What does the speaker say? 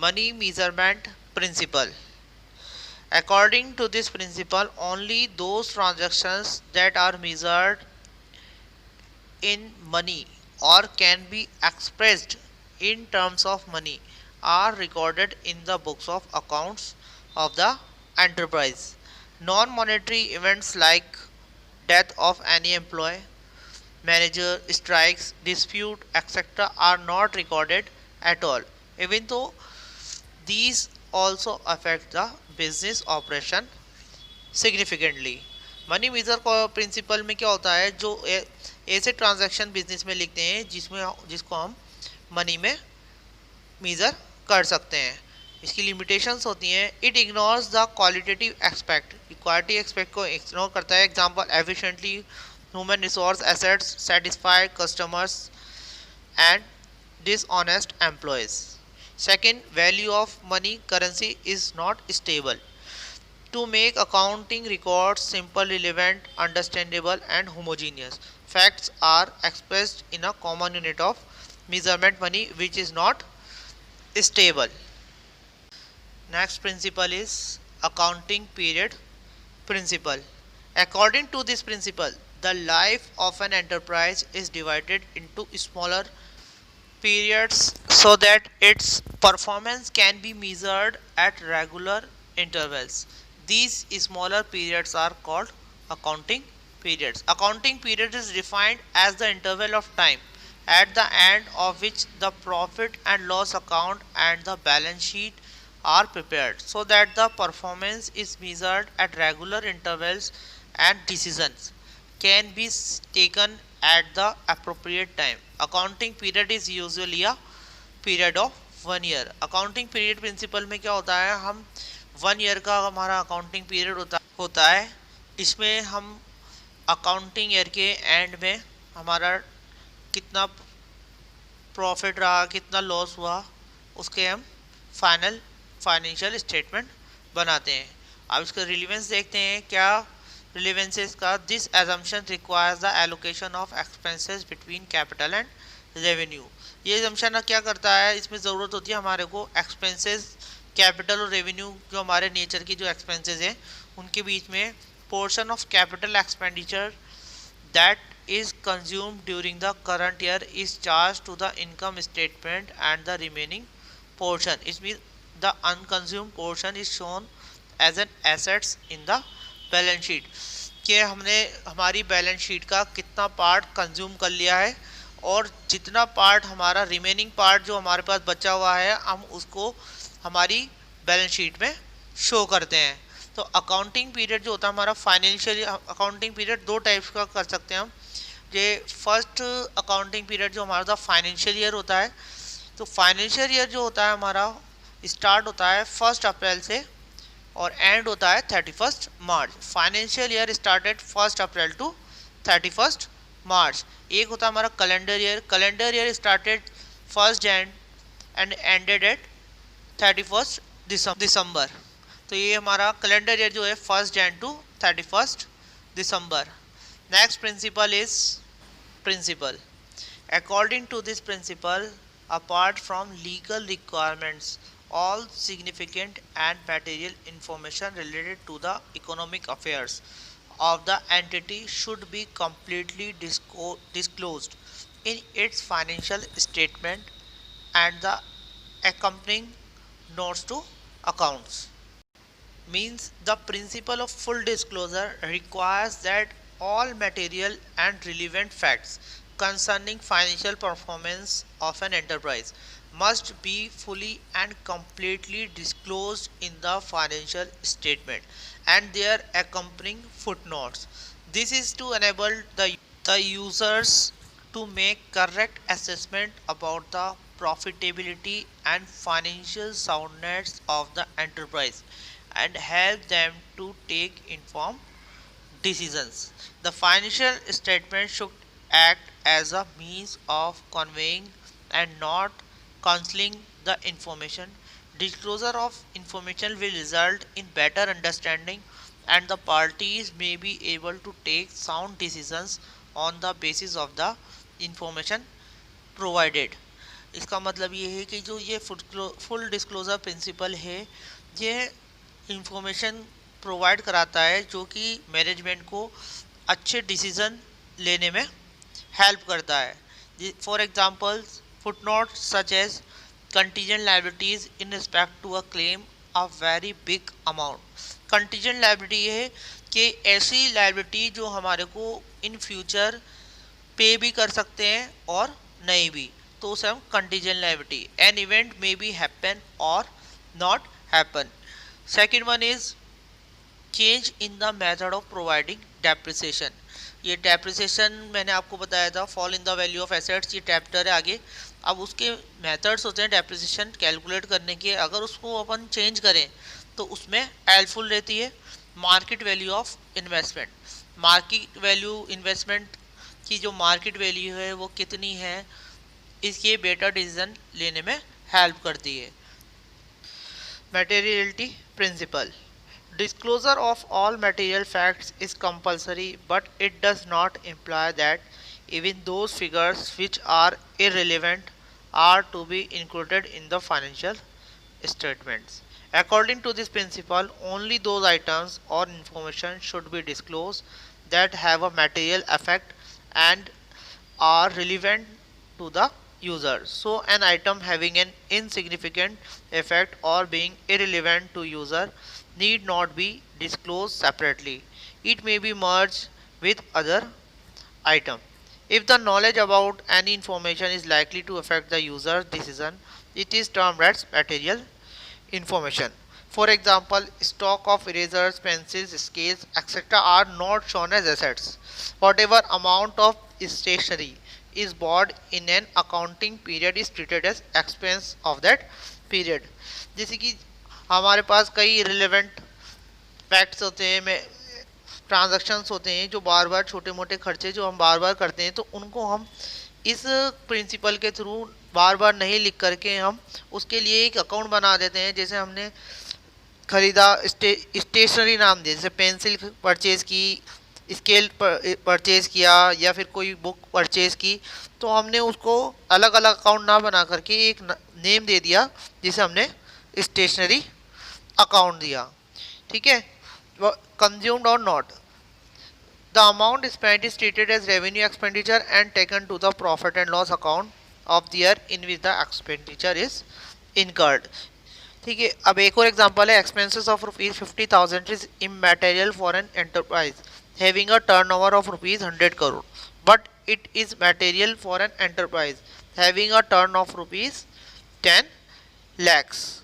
Money measurement principle. According to this principle, only those transactions that are measured in money or can be expressed in terms of money are recorded in the books of accounts of the enterprise. Non monetary events like death of any employee, manager, strikes, dispute, etc., are not recorded at all, even though these also affect the business operation significantly. Money measure principle में क्या होता है, जो ऐसे transaction business में लिखते हैं जिसको हम मनी में मीजर कर सकते हैं। इसकी लिमिटेशंस होती हैं। It ignores the qualitative expect, quality expect को इग्नोर करता है। Example efficiently human resource assets, satisfied customers and dishonest employees. Second, value of money currency is not stable. To make accounting records simple, relevant, understandable, and homogeneous, facts are expressed in a common unit of measurement, money, which is not stable. Next principle is accounting period principle. According to this principle, the life of an enterprise is divided into smaller periods so that its performance can be measured at regular intervals. These smaller periods are called accounting periods. Accounting period is defined as the interval of time at the end of which the profit and loss account and the balance sheet are prepared, so that the performance is measured at regular intervals and decisions can be taken at the appropriate time. Accounting period is usually a period of 1 year. Accounting period principle में क्या होता है, हम 1 year का हमारा accounting period होता है। इसमें हम अकाउंटिंग ईयर के एंड में हमारा कितना प्रॉफिट रहा, कितना लॉस हुआ, उसके हम फाइनल फाइनेंशियल स्टेटमेंट बनाते हैं। अब इसका रिलीवेंस देखते हैं। क्या रिलीवेंसेस का? This assumption requires the allocation of expenses between capital and revenue. ये एजम्पशन क्या करता है, इसमें ज़रूरत होती है हमारे को एक्सपेंसेस, कैपिटल और रेवेन्यू जो हमारे नेचर की जो एक्सपेंसेस हैं उनके बीच में portion of capital expenditure that is consumed during the current year is charged to the income statement and the remaining portion, it means the unconsumed portion is shown as an assets in the balance sheet. कि हमने हमारी balance sheet का कितना part consume कर लिया है और जितना पार्ट हमारा रिमेनिंग पार्ट जो हमारे पास बचा हुआ है हम उसको हमारी बैलेंस शीट में शो करते हैं। तो अकाउंटिंग पीरियड जो होता है हमारा फाइनेंशियल अकाउंटिंग पीरियड दो टाइप्स का कर सकते हैं हम। ये फर्स्ट अकाउंटिंग पीरियड जो हमारा फाइनेंशियल ईयर होता है, तो फाइनेंशियल ईयर जो होता है हमारा स्टार्ट होता है 1 अप्रैल से और एंड होता है 31 March. Financial year started 1 April to 31 March. एक होता है हमारा calendar year started 1 Jan and ended at 31 December. तो ये हमारा कैलेंडर ईयर जो है 1 Jan to 31 December. Next principle is principle. According to this principle, apart from legal requirements, all significant and material information related to the economic affairs of the entity should be completely disclosed in its financial statement and the accompanying notes to accounts. Means the principle of full disclosure requires that all material and relevant facts concerning financial performance of an enterprise must be fully and completely disclosed in the financial statement and their accompanying footnotes. This is to enable the users to make correct assessment about the profitability and financial soundness of the enterprise and help them to take informed decisions. The financial statement should act as a means of conveying and not concealing the information. Disclosure of information will result in better understanding and the parties may be able to take sound decisions on the basis of the information provided. इसका मतलब ये है कि जो ये full disclosure principal है, ये information provide कराता है जो कि मैनेजमेंट को अच्छे डिसीजन लेने में हेल्प करता है। For example, footnote such as contingent liabilities in respect to a claim a very big amount। contingent liability ये है कि ऐसी liability जो हमारे को इन फ्यूचर पे भी कर सकते हैं और नहीं भी, तो उसे हम contingent liability, an event may be happen or not happen। second one is change in the method of providing depreciation। ये डेप्रिसिएशन मैंने आपको बताया था, fall in the value of assets, ये चैप्टर है आगे। अब उसके मेथड्स होते हैं डेप्रिसिएशन कैलकुलेट करने के, अगर उसको अपन चेंज करें तो उसमें हेल्पफुल रहती है market value of investment. Market value investment की जो मार्केट वैल्यू है वो कितनी है, इसके बेटर डिसीजन लेने में हेल्प करती है। Materiality principle। Disclosure of all material facts is compulsory, but it does not imply that even those figures which are irrelevant are to be included in the financial statements। According to this principle, only those items or information should be disclosed that have a material effect and are relevant to the user. So an item having an insignificant effect or being irrelevant to user need not be disclosed separately. It may be merged with other item. If the knowledge about any information is likely to affect the user's decision, it is termed as material information। For example, stock of erasers, pencils, scales, etc. are not shown as assets। Whatever amount of stationery is bought in an accounting period is treated as expense of that period। जैसे कि हमारे पास कई relevant facts होते हैं, transactions होते हैं, जो बार बार छोटे मोटे खर्चे जो हम बार बार करते हैं, तो उनको हम इस प्रिंसिपल के थ्रू बार बार नहीं लिख करके हम उसके लिए एक अकाउंट बना देते हैं। जैसे हमने खरीदा स्टेशनरी नाम दिया, जैसे पेंसिल परचेज की, स्केल परचेज किया या फिर कोई बुक परचेज की, तो हमने उसको अलग अलग अकाउंट ना बना करके एक नेम दे दिया जिसे हमने स्टेशनरी अकाउंट दिया। ठीक है, कंज्यूम्ड और not, the amount spent is treated as revenue expenditure and taken to the profit and loss account of the year in which the expenditure is incurred। ठीक है, अब एक और एग्जांपल है, expenses of rupees 50,000 is immaterial for an enterprise having a turnover of rupees 100 crore, but it is material for an enterprise having a turn of rupees 10 lakhs।